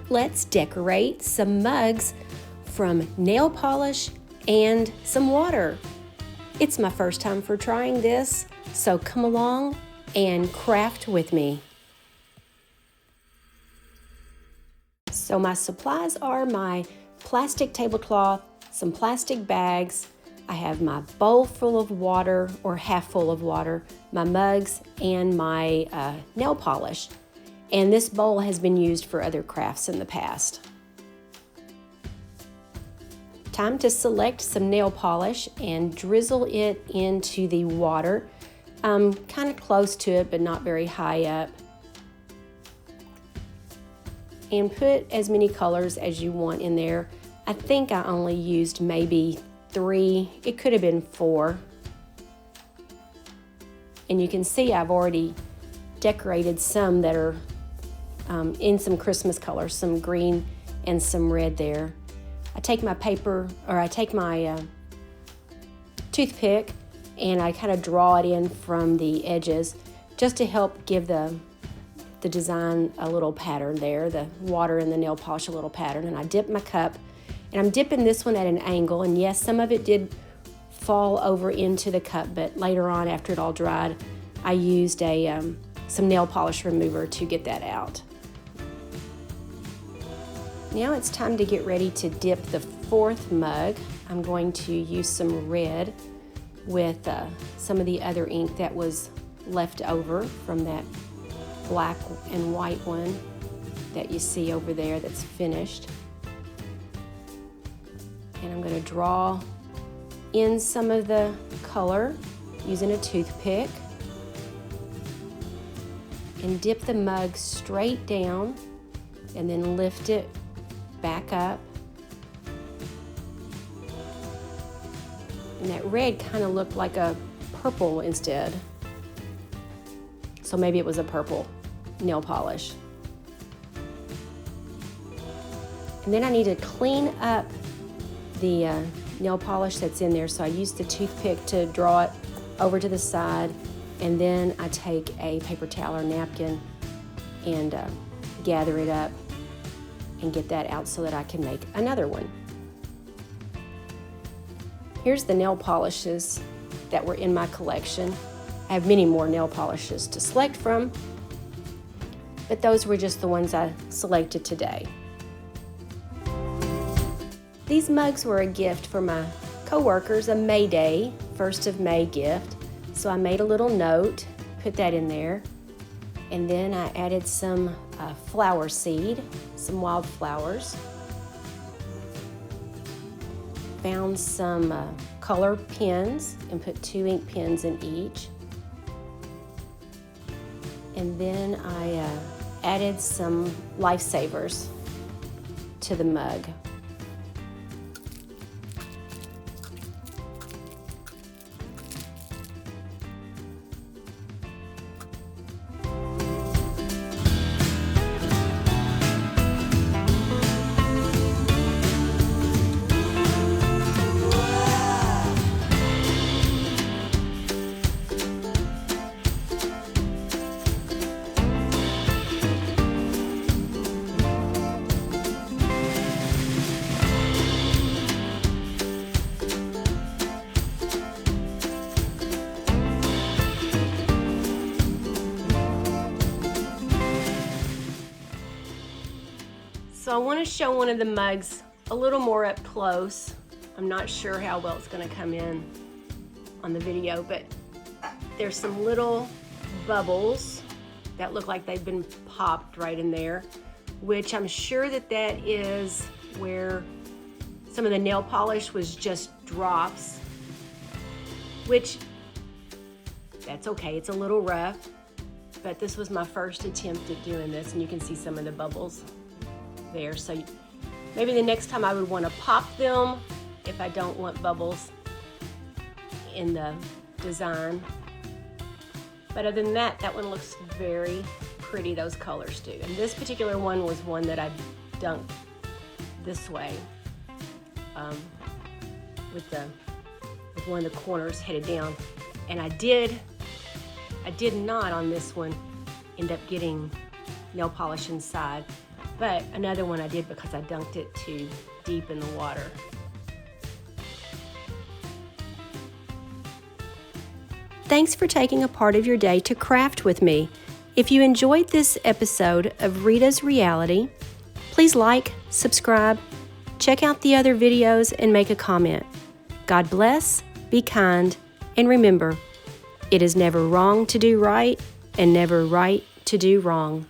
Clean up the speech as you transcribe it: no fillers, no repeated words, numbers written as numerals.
let's decorate some mugs from nail polish and some water. It's my first time for trying this, so come along and craft with me. So my supplies are my plastic tablecloth, some plastic bags, I have my bowl full of water or half full of water, my mugs, and my nail polish. And this bowl has been used for other crafts in the past. Time to select some nail polish and drizzle it into the water. Kind of close to it, but not very high up. And put as many colors as you want in there. I think I only used maybe 3, it could have been 4. And you can see I've already decorated some that are in some Christmas colors, some green and some red there. I take my paper, or I take my toothpick and I kind of draw it in from the edges just to help give the design a little pattern there, the water and the nail polish a little pattern. And I dip my cup, and I'm dipping this one at an angle, and yes, some of it did fall over into the cup, but later on after it all dried, I used some nail polish remover to get that out. Now it's time to get ready to dip the 4th mug. I'm going to use some red with some of the other ink that was left over from that black and white one that you see over there that's finished. And I'm going to draw in some of the color using a toothpick and dip the mug straight down and then lift it back up. And that red kind of looked like a purple instead. So maybe it was a purple nail polish. And then I need to clean up the nail polish that's in there. So I use the toothpick to draw it over to the side, and then I take a paper towel or napkin and gather it up and get that out so that I can make another one. Here's the nail polishes that were in my collection. I have many more nail polishes to select from, but those were just the ones I selected today. These mugs were a gift for my coworkers, a May Day, 1st of May gift. So I made a little note, put that in there, and then I added some flower seed, some wildflowers. Found some color pens and put 2 ink pens in each. And then I added some lifesavers to the mug. So I want to show one of the mugs a little more up close. I'm not sure how well it's going to come in on the video, but there's some little bubbles that look like they've been popped right in there, which I'm sure that is where some of the nail polish was just drops, which that's okay. It's a little rough, but this was my first attempt at doing this, and you can see some of the bubbles there. So maybe the next time I would want to pop them if I don't want bubbles in the design. But other than that, that one looks very pretty, those colors do. And this particular one was one that I dunked this way with one of the corners headed down. And I did not on this one end up getting nail polish inside. But another one I did because I dunked it too deep in the water. Thanks for taking a part of your day to craft with me. If you enjoyed this episode of Rita's Reality, please like, subscribe, check out the other videos, and make a comment. God bless, be kind, and remember, it is never wrong to do right and never right to do wrong.